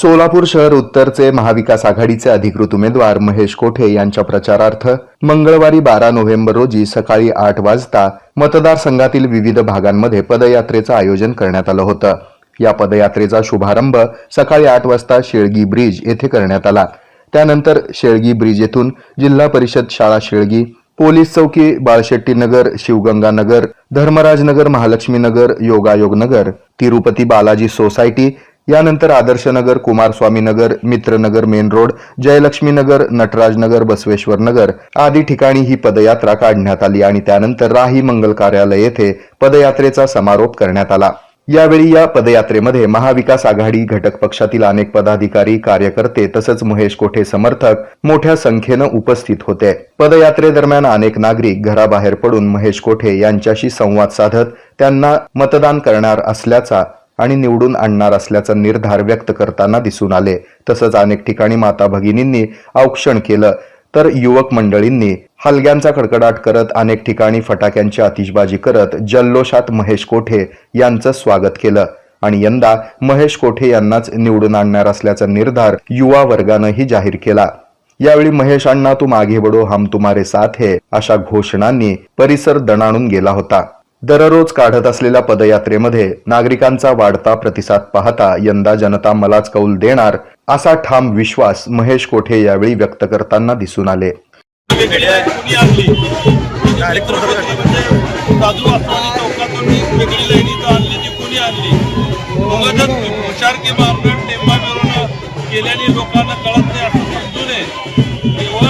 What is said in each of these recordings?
सोलापूर शहर उत्तरचे महाविकास आघाडीचे अधिकृत उमेदवार महेश कोठे यांच्या प्रचारार्थ मंगळवारी 12 नोव्हेंबर रोजी सकाळी 8 वाजता मतदारसंघातील विविध भागांमध्ये पदयात्रेचं आयोजन करण्यात आलं होतं। या पदयात्रेचा शुभारंभ सकाळी 8 वाजता शेळगी ब्रिज येथे करण्यात आला। त्यानंतर शेळगी ब्रिज येथून जिल्हा परिषद शाळा शेळगी, पोलीस चौकी बाळशेट्टी नगर, शिवगंगा नगर, धर्मराज नगर, महालक्ष्मी नगर, योगायोग नगर, तिरुपती बालाजी सोसायटी, यानंतर आदर्श नगर, कुमारस्वामी नगर, मित्रनगर मेन रोड, जयलक्ष्मी नगर, नटराज नगर, बसवेश्वर नगर आदी ठिकाणी ही पदयात्रा काढण्यात आली आणि त्यानंतर राही मंगल कार्यालय येथे पदयात्रेचा समारोप करण्यात आला। यावेळी या पदयात्रेमध्ये महाविकास आघाडी घटक पक्षातील अनेक पदाधिकारी, कार्यकर्ते तसंच महेश कोठे समर्थक मोठ्या संख्येने उपस्थित होते। पदयात्रेदरम्यान अनेक नागरिक घराबाहेर पडून महेश कोठे यांच्याशी संवाद साधत त्यांना मतदान करणार असल्याचा आणि निवडून आणणार असल्याचा निर्धार व्यक्त करताना दिसून आले। तसंच अनेक ठिकाणी माता भगिनींनी औक्षण केलं, तर युवक मंडळींनी हलग्यांचा कडकडाट करत अनेक ठिकाणी फटाक्यांची आतिषबाजी करत जल्लोषात महेश कोठे यांचं स्वागत केलं आणि यंदा महेश कोठे यांनाच निवडून आणणार असल्याचा निर्धार युवा वर्गानंही जाहीर केला। यावेळी महेश अण्णा तुम आगे बढो, हम तुम्हारे साथ है अशा घोषणांनी परिसर दणाणून गेला होता। दररोज काढत असलेल्या पदयात्रेमध्ये नागरिकांचा वाढता प्रतिसाद पाहता यंदा जनता मलाच कौल देणार असा ठाम विश्वास महेश कोठे यावेळी व्यक्त करताना दिसून आले। लोकांना कळत नाही असं समजू नये। केवळ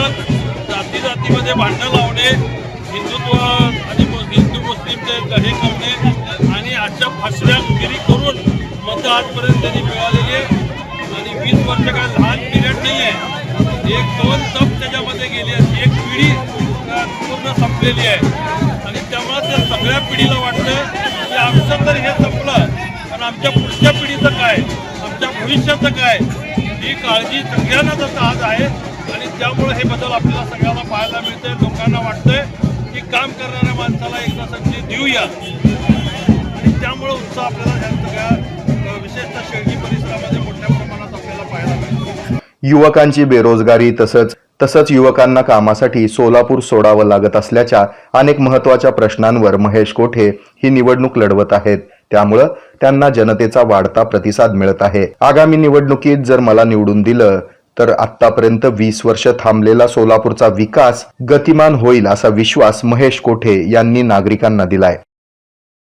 जाती भांडण लावणे, हिंदुत्व आणि हिंदू मुस्लिमचे हे करणे आणि अशा फसव्यागिरी करून मत आजपर्यंत त्यांनी मिळालेली आहे आणि 20 वर्ष काय लहान पिरियड नाही आहे। 1-2 तप त्याच्यामध्ये गेली आहे, एक पिढी पूर्ण संपलेली आहे आणि त्यामुळे त्या सगळ्या पिढीला वाटतं की आमचं तर हे संपलं, पण आमच्या पुढच्या पिढीचं काय, आमच्या भविष्याचं काय, ही काळजी सगळ्यांनाच आज आहे आणि त्यामुळे हे बदल आपल्याला सगळ्यांना पाहायला मिळते। लोकांना वाटतंय की काम करणाऱ्या माणसाला एकदा संधी देऊया आणि त्यामुळे उत्साह आपल्याला ह्या सगळ्या विशेषतः शेळगी परिसरामध्ये मोठ्या प्रमाणात आपल्याला पाहायला मिळतो। युवकांची बेरोजगारी तसंच युवकांना कामासाठी सोलापूर सोडावं लागत असल्याच्या अनेक महत्त्वाच्या प्रश्नांवर महेश कोठे ही निवडणूक लढवत आहेत। त्यामुळे त्यांना जनतेचा वाढता प्रतिसाद मिळत आहे। आगामी निवडणुकीत जर मला निवडून दिलं तर आतापर्यंत 20 वर्ष थांबलेला सोलापूरचा विकास गतिमान होईल असा विश्वास महेश कोठे यांनी नागरिकांना दिलाय।